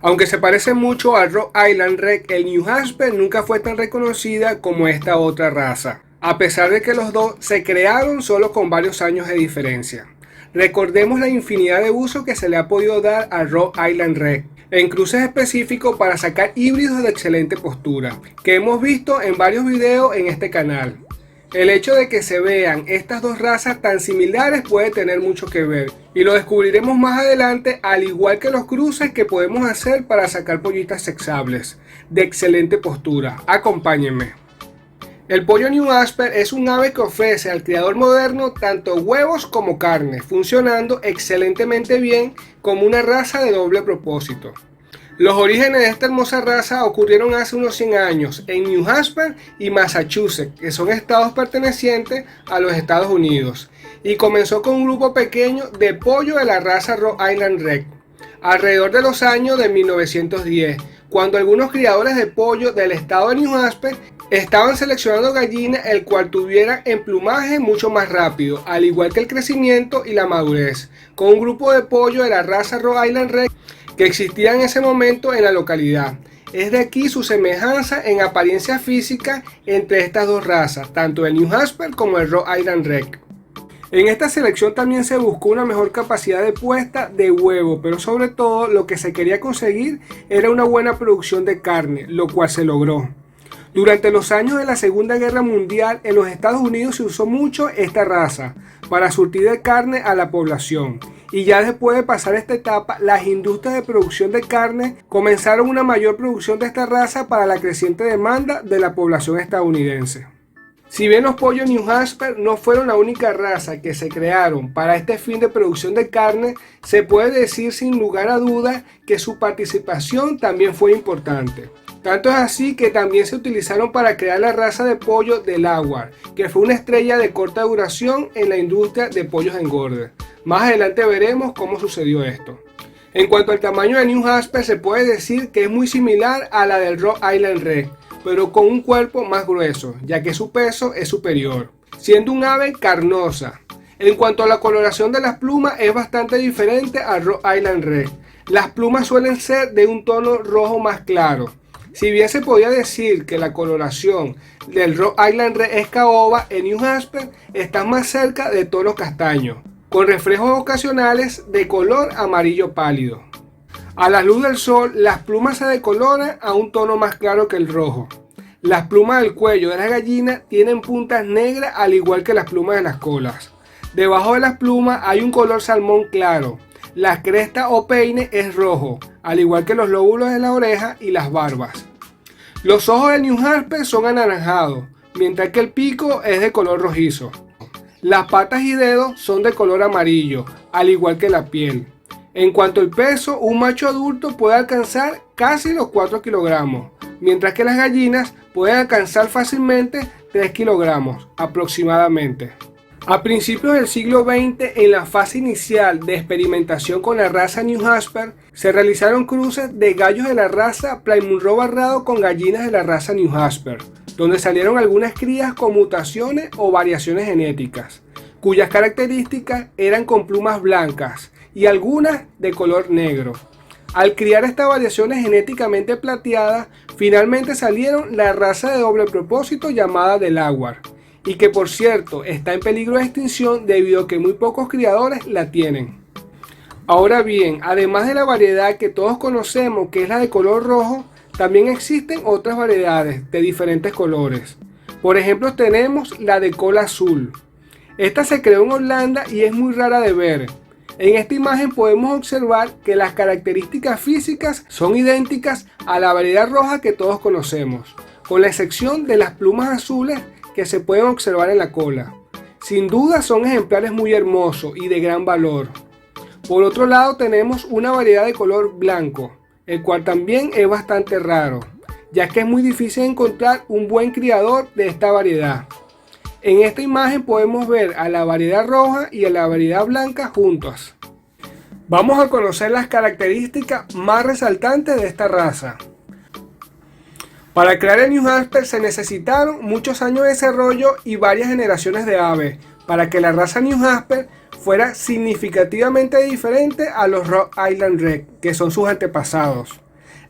Aunque se parece mucho al Rhode Island Red, el New Hampshire nunca fue tan reconocida como esta otra raza, a pesar de que los dos se crearon solo con varios años de diferencia. Recordemos la infinidad de usos que se le ha podido dar al Rhode Island Red, en cruces específicos para sacar híbridos de excelente postura, que hemos visto en varios videos en este canal. El hecho de que se vean estas dos razas tan similares puede tener mucho que ver, y lo descubriremos más adelante, al igual que los cruces que podemos hacer para sacar pollitas sexables de excelente postura. Acompáñenme. El pollo New Hampshire es un ave que ofrece al criador moderno tanto huevos como carne, funcionando excelentemente bien como una raza de doble propósito. Los orígenes de esta hermosa raza ocurrieron hace unos 100 años en New Hampshire y Massachusetts, que son estados pertenecientes a los Estados Unidos, y comenzó con un grupo pequeño de pollo de la raza Rhode Island Red, alrededor de los años de 1910, cuando algunos criadores de pollo del estado de New Hampshire estaban seleccionando gallinas el cual tuvieran emplumaje mucho más rápido, al igual que el crecimiento y la madurez, con un grupo de pollo de la raza Rhode Island Red que existía en ese momento en la localidad. Es de aquí su semejanza en apariencia física entre estas dos razas, tanto el New Hampshire como el Rhode Island Red. En esta selección también se buscó una mejor capacidad de puesta de huevo, pero sobre todo lo que se quería conseguir era una buena producción de carne, lo cual se logró. Durante los años de la Segunda Guerra Mundial en los Estados Unidos se usó mucho esta raza para surtir de carne a la población. Y ya después de pasar esta etapa, las industrias de producción de carne comenzaron una mayor producción de esta raza para la creciente demanda de la población estadounidense. Si bien los pollos New Hampshire no fueron la única raza que se crearon para este fin de producción de carne, se puede decir sin lugar a dudas que su participación también fue importante. Tanto es así que también se utilizaron para crear la raza de pollo Delaware, que fue una estrella de corta duración en la industria de pollos engorde. Más adelante veremos cómo sucedió esto. En cuanto al tamaño de New Hampshire, se puede decir que es muy similar a la del Rhode Island Red, pero con un cuerpo más grueso, ya que su peso es superior, siendo un ave carnosa. En cuanto a la coloración de las plumas, es bastante diferente al Rhode Island Red. Las plumas suelen ser de un tono rojo más claro. Si bien se podía decir que la coloración del Rhode Island Red es caoba, en New Hampshire está más cerca de tonos castaños, con reflejos ocasionales de color amarillo pálido. A la luz del sol, las plumas se decoloran a un tono más claro que el rojo. Las plumas del cuello de las gallinas tienen puntas negras al igual que las plumas de las colas. Debajo de las plumas hay un color salmón claro. La cresta o peine es rojo, al igual que los lóbulos de la oreja y las barbas. Los ojos del New Hampshire son anaranjados, mientras que el pico es de color rojizo. Las patas y dedos son de color amarillo, al igual que la piel. En cuanto al peso, un macho adulto puede alcanzar casi los 4 kilogramos, mientras que las gallinas pueden alcanzar fácilmente 3 kilogramos aproximadamente. A principios del siglo XX, en la fase inicial de experimentación con la raza New Hampshire, se realizaron cruces de gallos de la raza Plymouth Rock barrado con gallinas de la raza New Hampshire, donde salieron algunas crías con mutaciones o variaciones genéticas, cuyas características eran con plumas blancas y algunas de color negro. Al criar estas variaciones genéticamente plateadas, finalmente salieron la raza de doble propósito llamada Delaware, y que por cierto está en peligro de extinción debido a que muy pocos criadores la tienen. Ahora bien, además de la variedad que todos conocemos, que es la de color rojo, también existen otras variedades de diferentes colores. Por ejemplo, tenemos la de cola azul. Esta se creó en Holanda y es muy rara de ver. En esta imagen podemos observar que las características físicas son idénticas a la variedad roja que todos conocemos, con la excepción de las plumas azules que se pueden observar en la cola. Sin duda son ejemplares muy hermosos y de gran valor. Por otro lado tenemos una variedad de color blanco, el cual también es bastante raro, ya que es muy difícil encontrar un buen criador de esta variedad. En esta imagen podemos ver a la variedad roja y a la variedad blanca juntas. Vamos a conocer las características más resaltantes de esta raza. Para crear el New Hampshire se necesitaron muchos años de desarrollo y varias generaciones de aves para que la raza New Hampshire fuera significativamente diferente a los Rhode Island Red, que son sus antepasados.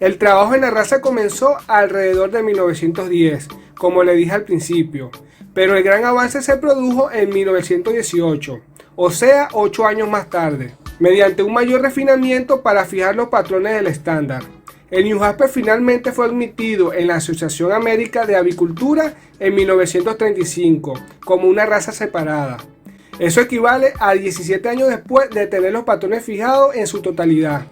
El trabajo en la raza comenzó alrededor de 1910, como le dije al principio, pero el gran avance se produjo en 1918, o sea, 8 años más tarde, mediante un mayor refinamiento para fijar los patrones del estándar. El New Hampshire finalmente fue admitido en la Asociación América de Avicultura en 1935 como una raza separada. Eso equivale a 17 años después de tener los patrones fijados en su totalidad.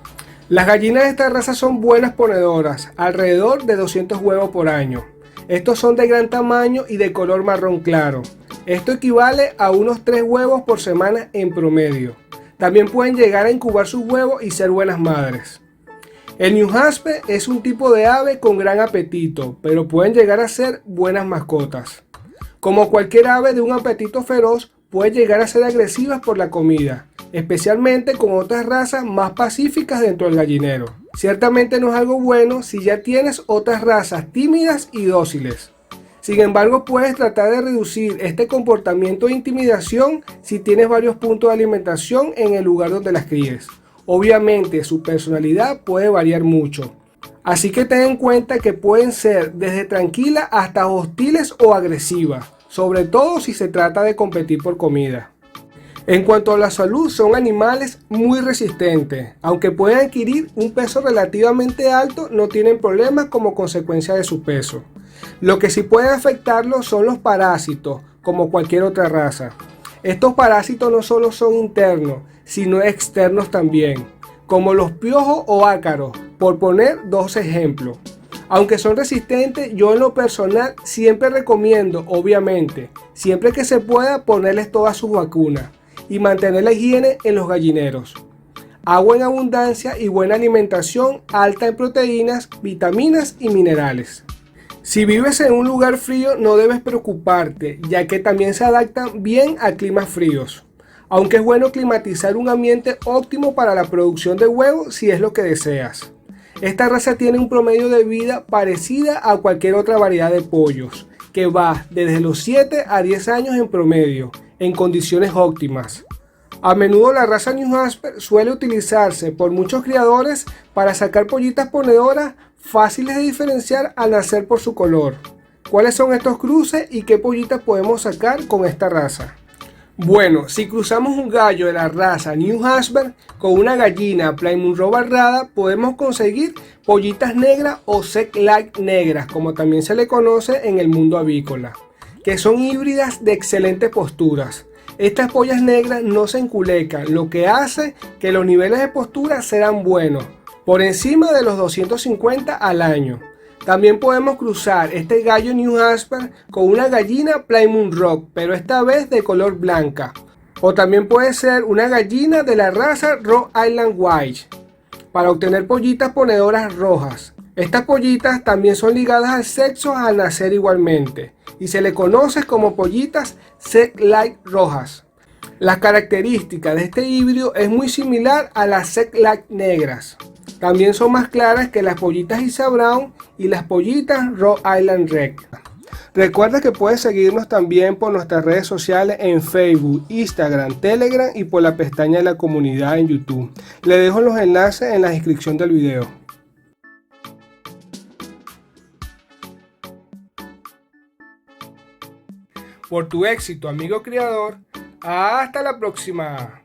Las gallinas de esta raza son buenas ponedoras, alrededor de 200 huevos por año. Estos son de gran tamaño y de color marrón claro. Esto equivale a unos 3 huevos por semana en promedio. También pueden llegar a incubar sus huevos y ser buenas madres. El New Hampshire es un tipo de ave con gran apetito, pero pueden llegar a ser buenas mascotas. Como cualquier ave de un apetito feroz, pueden llegar a ser agresivas por la comida, especialmente con otras razas más pacíficas dentro del gallinero. Ciertamente no es algo bueno si ya tienes otras razas tímidas y dóciles. Sin embargo, puedes tratar de reducir este comportamiento de intimidación si tienes varios puntos de alimentación en el lugar donde las críes. Obviamente su personalidad puede variar mucho, así que ten en cuenta que pueden ser desde tranquilas hasta hostiles o agresivas, sobre todo si se trata de competir por comida. En cuanto a la salud, son animales muy resistentes, aunque pueden adquirir un peso relativamente alto, no tienen problemas como consecuencia de su peso. Lo que sí puede afectarlos son los parásitos, como cualquier otra raza. Estos parásitos no solo son internos, sino externos también, como los piojos o ácaros, por poner dos ejemplos. Aunque son resistentes, yo en lo personal siempre recomiendo, obviamente, siempre que se pueda, ponerles todas sus vacunas y mantener la higiene en los gallineros. Agua en abundancia y buena alimentación alta en proteínas, vitaminas y minerales. Si vives en un lugar frío no debes preocuparte, ya que también se adaptan bien a climas fríos. Aunque es bueno climatizar un ambiente óptimo para la producción de huevos si es lo que deseas. Esta raza tiene un promedio de vida parecida a cualquier otra variedad de pollos, que va desde los 7 a 10 años en promedio, en condiciones óptimas. A menudo la raza New Hampshire suele utilizarse por muchos criadores para sacar pollitas ponedoras fáciles de diferenciar al nacer por su color. ¿Cuáles son estos cruces y qué pollitas podemos sacar con esta raza? Bueno, si cruzamos un gallo de la raza New Hampshire con una gallina Plymouth Rock barrada, podemos conseguir pollitas negras o Seck-like negras, como también se le conoce en el mundo avícola, que son híbridas de excelentes posturas. Estas pollas negras no se enculecan, lo que hace que los niveles de postura serán buenos, por encima de los 250 al año. También podemos cruzar este gallo New Hampshire con una gallina Plymouth Rock, pero esta vez de color blanca. O también puede ser una gallina de la raza Rhode Island White, para obtener pollitas ponedoras rojas. Estas pollitas también son ligadas al sexo al nacer igualmente, y se le conoce como pollitas Seck-like rojas. Las características de este híbrido es muy similar a las Seck-like negras. También son más claras que las pollitas Isa Brown y las pollitas Rhode Island Red. Recuerda que puedes seguirnos también por nuestras redes sociales en Facebook, Instagram, Telegram y por la pestaña de la comunidad en YouTube. Le dejo los enlaces en la descripción del video. Por tu éxito, amigo criador. Hasta la próxima.